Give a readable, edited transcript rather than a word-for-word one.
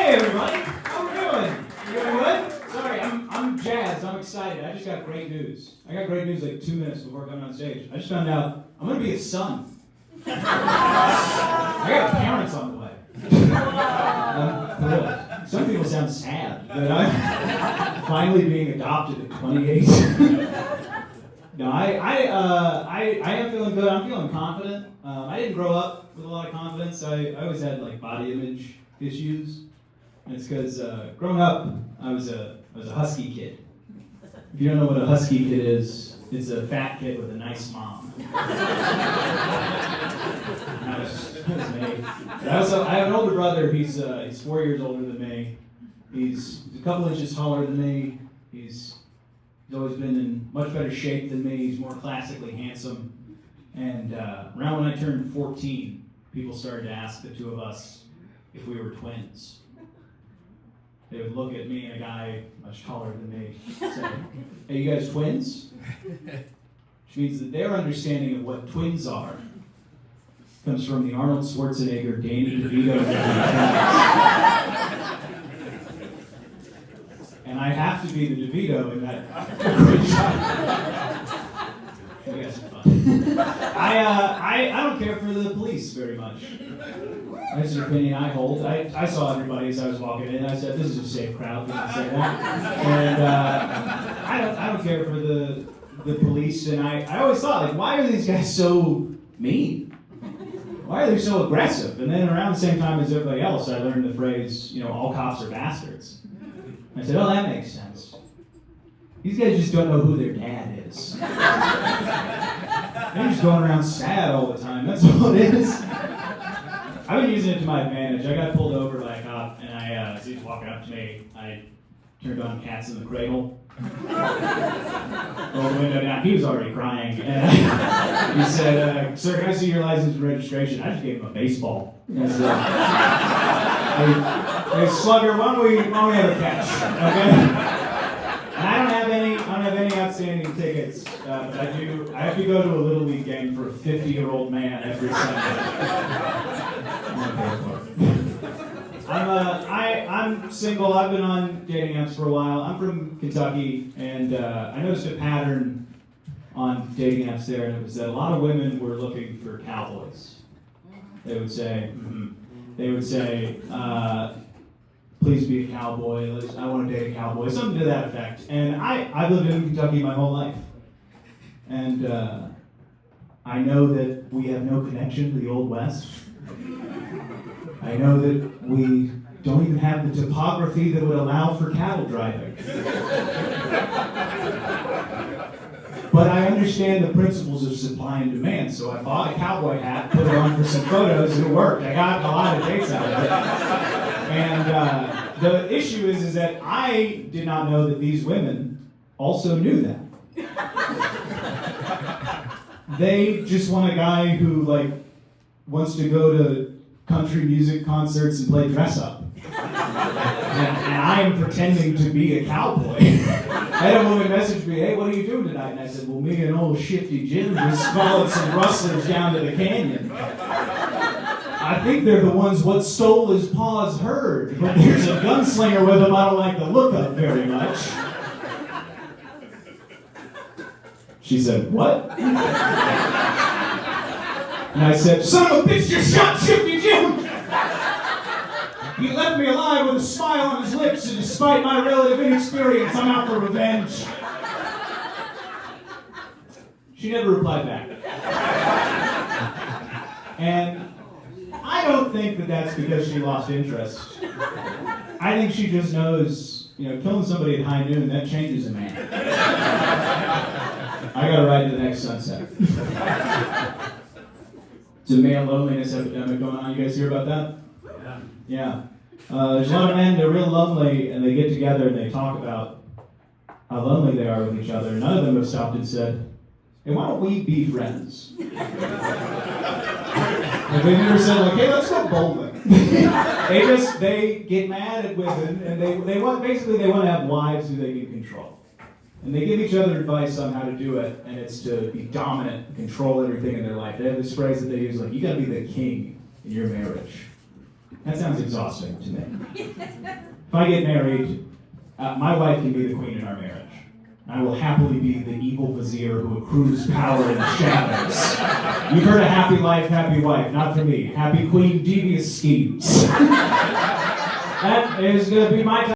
Hey everybody, how we doing? You doing good? Sorry, I'm jazzed. I'm excited. I just got great news. I got great news like 2 minutes before coming on stage. I just found out I'm gonna be a son. I got parents on the way. I'm thrilled. Some people sound sad that I'm finally being adopted at 28. No, I am feeling good. I'm feeling confident. I didn't grow up with a lot of confidence. I always had like body image issues. And it's because growing up, I was a husky kid. If you don't know what a husky kid is, it's a fat kid with a nice mom. That was me. I have an older brother. He's 4 years older than me. He's a couple inches taller than me. He's always been in much better shape than me. He's more classically handsome. And around when I turned 14, people started to ask the two of us if we were twins. They would look at me and a guy much taller than me and say, "Hey, you guys twins?" Which means that their understanding of what twins are comes from the Arnold Schwarzenegger, Danny DeVito movie. And I have to be the DeVito in that. You guys are fun. I don't care for the police very much. That's an opinion I hold. I saw everybody as I was walking in. I said, "This is a safe crowd." We can say that. And I don't care for the police. And I always thought, like, why are these guys so mean? Why are they so aggressive? And then around the same time as everybody else, I learned the phrase, all cops are bastards. I said, oh, that makes sense. These guys just don't know who their dad is. They're just going around sad all the time. That's all it is. I've been using it to my advantage. I got pulled over by a cop, and as he was walking up to me, I turned on Cats in the Cradle. Rolled the window down. He was already crying. And he said, "Sir, can I see your license and registration?" I just gave him a baseball. And said, hey, slugger, why don't we have a catch? Okay? And I don't have any outstanding tickets, but I have to go to a Little League game for a 50-year-old man every Sunday. I'm single. I've been on dating apps for a while. I'm from Kentucky, and I noticed a pattern on dating apps there, and it was that a lot of women were looking for cowboys. They would say, please be a cowboy. I want to date a cowboy. Something to that effect. And I've lived in Kentucky my whole life. And I know that we have no connection to the Old West. I know that we don't even have the topography that would allow for cattle driving. But I understand the principles of supply and demand, so I bought a cowboy hat, put it on for some photos, and it worked. I got a lot of dates out of it. And the issue is that I did not know that these women also knew that. They just want a guy who wants to go to country music concerts and play dress up. And I am pretending to be a cowboy. I had a woman message me, "Hey, what are you doing tonight?" And I said, "Well, me and old Shifty Jim just followed some rustlers down to the canyon. I think they're the ones what stole his pa's herd, but there's a gunslinger with them I don't like the look of very much." She said, "What?" And I said, "Son of a bitch, you shot Shifty Jim! He left me alive with a smile on his lips, and despite my relative inexperience, I'm out for revenge." She never replied back. And I don't think that that's because she lost interest. I think she just knows, killing somebody at high noon, that changes a man. I gotta ride to the next sunset. It's a male loneliness epidemic going on. You guys hear about that? Yeah. There's a lot of men, they're real lonely, and they get together and they talk about how lonely they are with each other. None of them have stopped and said, "Hey, why don't we be friends?" And they've never said, "Hey, let's go bowling." They get mad at women, and they want to have wives who they can control. And they give each other advice on how to do it, and it's to be dominant and control everything in their life. They have this phrase that they use, you gotta be the king in your marriage. That sounds exhausting to me. If I get married, my wife can be the queen in our marriage. I will happily be the evil vizier who accrues power in the shadows. You've heard of happy life, happy wife. Not for me. Happy queen, devious schemes. That is going to be my time.